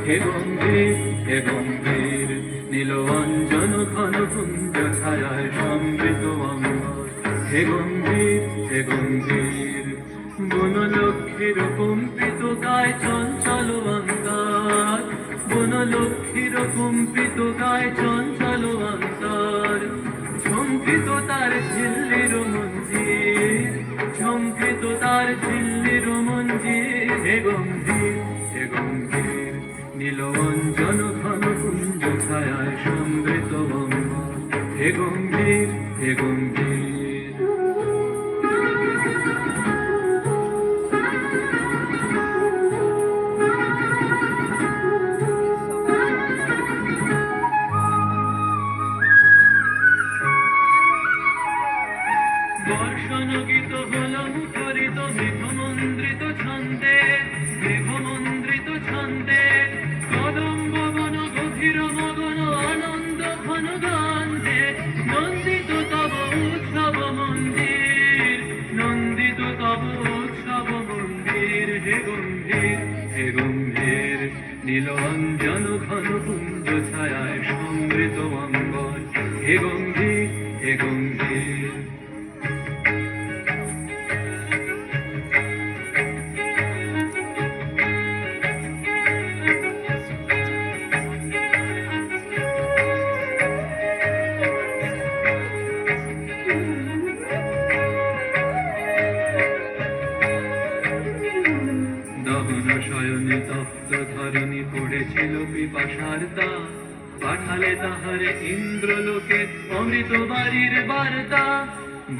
হে গম্ভীর হে গম্ভীর নীল অঞ্জন ঘন কুঞ্জ ছায়ায় সমৃত অম্বর। হে গম্ভীর হে গম্ভীর বনলক্ষ্মীর কম্পিত গায় চঞ্চল অন্তর। বনলক্ষ্মীর কম্পিত গায় চঞ্চল অন্তর। ঝঙ্কৃত তার ঝিল্লির মঞ্জির, ঝঙ্কৃত তার ঝিল্লির মঞ্জির। হে গম্ভীর হে গম্ভীর নীল অঞ্জন ঘন কুঞ্জ ছায়ায় সমৃত অম্বর। হে গম্ভীর হে গম্ভীর বর্ষণগীত হল মুখরিত মেঘমন্দ্রিত ছন্দে, মেঘমন্দ্রিত ছন্দে। কদম্ব বন গভীর মগন আনন্দ ঘন গান্ধে। নন্দিত তব উৎসব মন্দির, নন্দিত তব উৎসব মন্দির। হে গম্ভীর হে গম্ভীর নীল অঞ্জন ঘন কুঞ্জ ছায়ায় সমৃত অম্বর। হে গম্ভীর হে গম্ভীর শয়নে তপ্ত ধরণী পড়েছিল পিপাসার দা। পাঠালে তাহারে ইন্দ্রলোকে অমৃত বাড়ির বার্তা।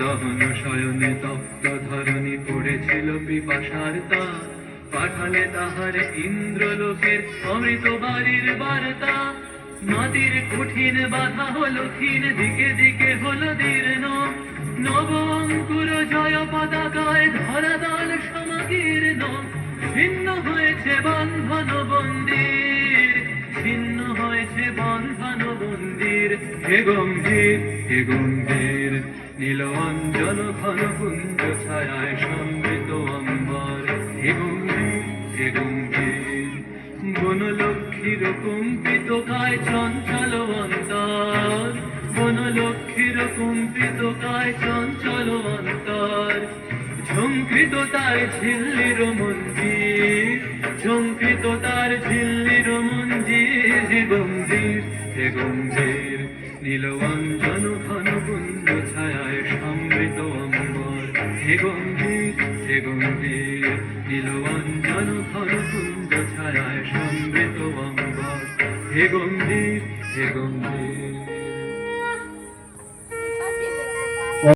দহন শয়নে তপ্ত ধরণী পড়েছিল পিপাসার দা। পাঠালে তাহারে ইন্দ্রলোকের অমৃত বাড়ির বার্তা। মাটির কঠিন বাধা হলো ক্ষীণ, দিকে দিকে হলো দীর্ণ। নব অঙ্কুর জয় পতাকায় ধরাদল সমাকীর্ণ। ছিন্ন হয়েছে বন্ধন বন্দির, ছিন্ন হয়েছে বন্ধন বন্দির। হে গম্ভীর হে গম্ভীর নীল অঞ্জন ঘন কুঞ্জ ছায়ায় সমৃত অম্বর। হে গম্ভীর হে গম্ভীর বনলক্ষ্মীর কম্পিত কায় চঞ্চল অন্তর। বনলক্ষ্মীর কম্পিত কায় চঞ্চল অন্তর। ঝঙ্কৃত তার ঝিল্লির মঞ্জির, ঝঙ্কৃত তার ঝিল্লির মঞ্জির। হে গম্ভীর হে গম্ভীর নীল অঞ্জন ঘন কুঞ্জ ছায়ায় সমৃত অম্বর। হে গম্ভীর হে গম্ভীর নীল অঞ্জন ঘন কুঞ্জ ছায়ায় সমৃত অম্বর। হে গম্ভীর হে গম্ভীর।